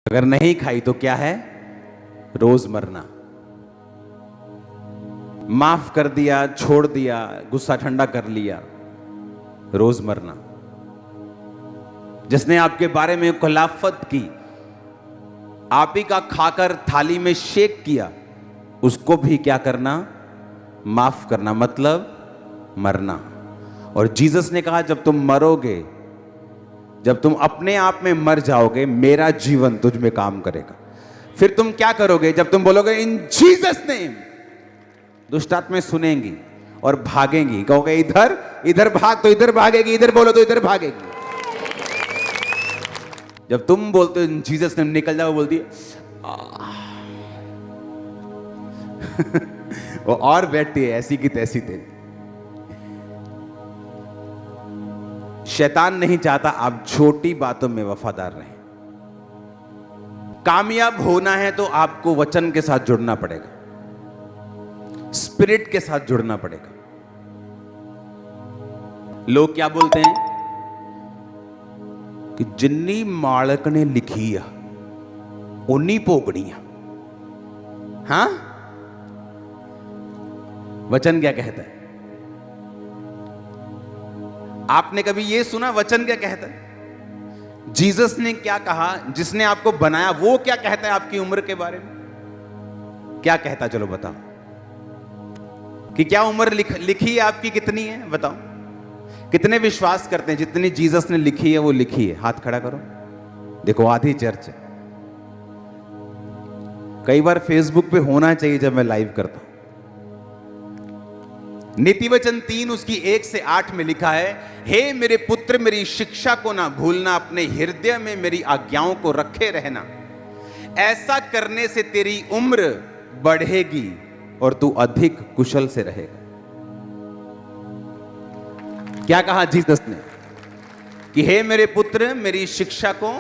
अगर नहीं खाई तो क्या है? रोज मरना। माफ कर दिया, छोड़ दिया, गुस्सा ठंडा कर लिया, रोज मरना। जिसने आपके बारे में खुलाफत की, आप ही का खाकर थाली में शेक किया, उसको भी क्या करना? माफ करना, मतलब मरना। और जीसस ने कहा जब तुम मरोगे, जब तुम अपने आप में मर जाओगे, मेरा जीवन तुझ में काम करेगा। फिर तुम क्या करोगे? जब तुम बोलोगे इन जीसस नेम, दुष्टात्माएं सुनेंगी और भागेंगी। कहोगे इधर इधर भाग, तो इधर भागेगी, इधर बोलो तो इधर भागेगी। जब तुम बोलते हो इन जीसस नेम, निकल जाओ, बोलती है वो और बैठती है ऐसी की तैसी तेरी। शैतान नहीं चाहता आप छोटी बातों में वफादार रहें। कामयाब होना है तो आपको वचन के साथ जुड़ना पड़ेगा, स्पिरिट के साथ जुड़ना पड़ेगा। लोग क्या बोलते हैं कि जिन्नी मालक ने लिखी है उन्नी भोगनी है। हां, वचन क्या कहता है? आपने कभी यह सुना वचन क्या कहता है? जीसस ने क्या कहा? जिसने आपको बनाया वो क्या कहता है आपकी उम्र के बारे में? क्या कहता? चलो बताओ कि क्या उम्र लिखी है आपकी? कितनी है बताओ? कितने विश्वास करते हैं जितनी जीसस ने लिखी है वो लिखी है? हाथ खड़ा करो। देखो आधी चर्च है। कई बार फेसबुक पे होना चाहिए जब मैं लाइव करता हूं। नीति वचन 3 उसकी 1 से 8 में लिखा है, हे मेरे पुत्र मेरी शिक्षा को ना भूलना, अपने हृदय में मेरी आज्ञाओं को रखे रहना। ऐसा करने से तेरी उम्र बढ़ेगी और तू अधिक कुशल से रहेगा। क्या कहा जीसस ने? कि हे मेरे पुत्र मेरी शिक्षा को,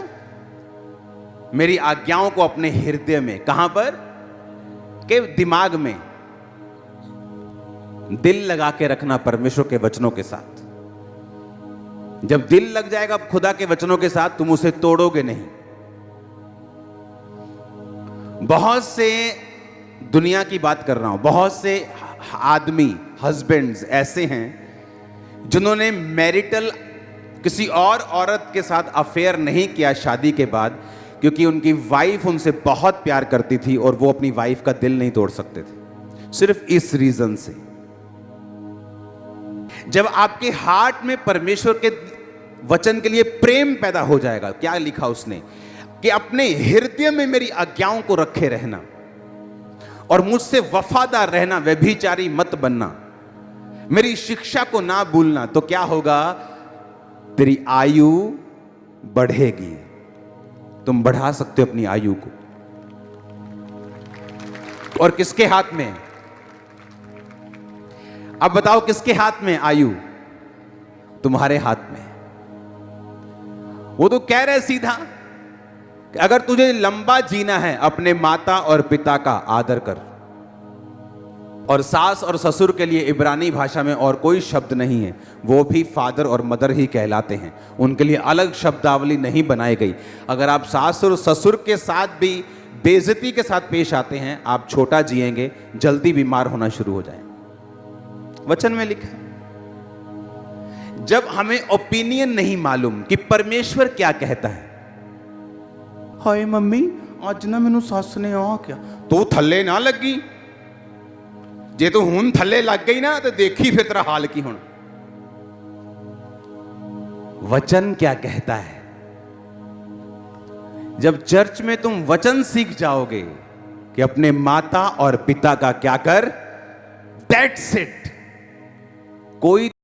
मेरी आज्ञाओं को अपने हृदय में, कहां पर? के दिमाग में दिल लगा के रखना परमेश्वर के वचनों के साथ। जब दिल लग जाएगा खुदा के वचनों के साथ, तुम उसे तोड़ोगे नहीं। बहुत से, दुनिया की बात कर रहा हूं, बहुत से आदमी, हस्बैंड्स ऐसे हैं जिन्होंने मैरिटल किसी और औरत के साथ अफेयर नहीं किया शादी के बाद, क्योंकि उनकी वाइफ उनसे बहुत प्यार करती थी और वो अपनी वाइफ का दिल नहीं तोड़ सकते थे, सिर्फ इस रीजन से। जब आपके हार्ट में परमेश्वर के वचन के लिए प्रेम पैदा हो जाएगा, क्या लिखा उसने? कि अपने हृदय में मेरी आज्ञाओं को रखे रहना और मुझसे वफादार रहना, व्यभिचारी मत बनना, मेरी शिक्षा को ना भूलना। तो क्या होगा? तेरी आयु बढ़ेगी। तुम बढ़ा सकते हो अपनी आयु को। और किसके हाथ में? अब बताओ किसके हाथ में आयु? तुम्हारे हाथ में। वो तो कह रहे सीधा कि अगर तुझे लंबा जीना है, अपने माता और पिता का आदर कर। और सास और ससुर के लिए इब्रानी भाषा में और कोई शब्द नहीं है, वो भी फादर और मदर ही कहलाते हैं। उनके लिए अलग शब्दावली नहीं बनाई गई। अगर आप सास और ससुर के साथ भी बेइज्जती के साथ पेश आते हैं, आप छोटा जिएंगे, जल्दी बीमार होना शुरू हो जाएंगे। वचन में लिखा है। जब हमें ओपिनियन नहीं मालूम कि परमेश्वर क्या कहता है, हाय मम्मी आज ना मैनू सस ने आ क्या, तू थल्ले ना लगी, जे तू हुन थल्ले लग गई ना तो देखी फिर तेरा हाल की होना। वचन क्या कहता है? जब चर्च में तुम वचन सीख जाओगे कि अपने माता और पिता का क्या कर, दैट्स इट। कोई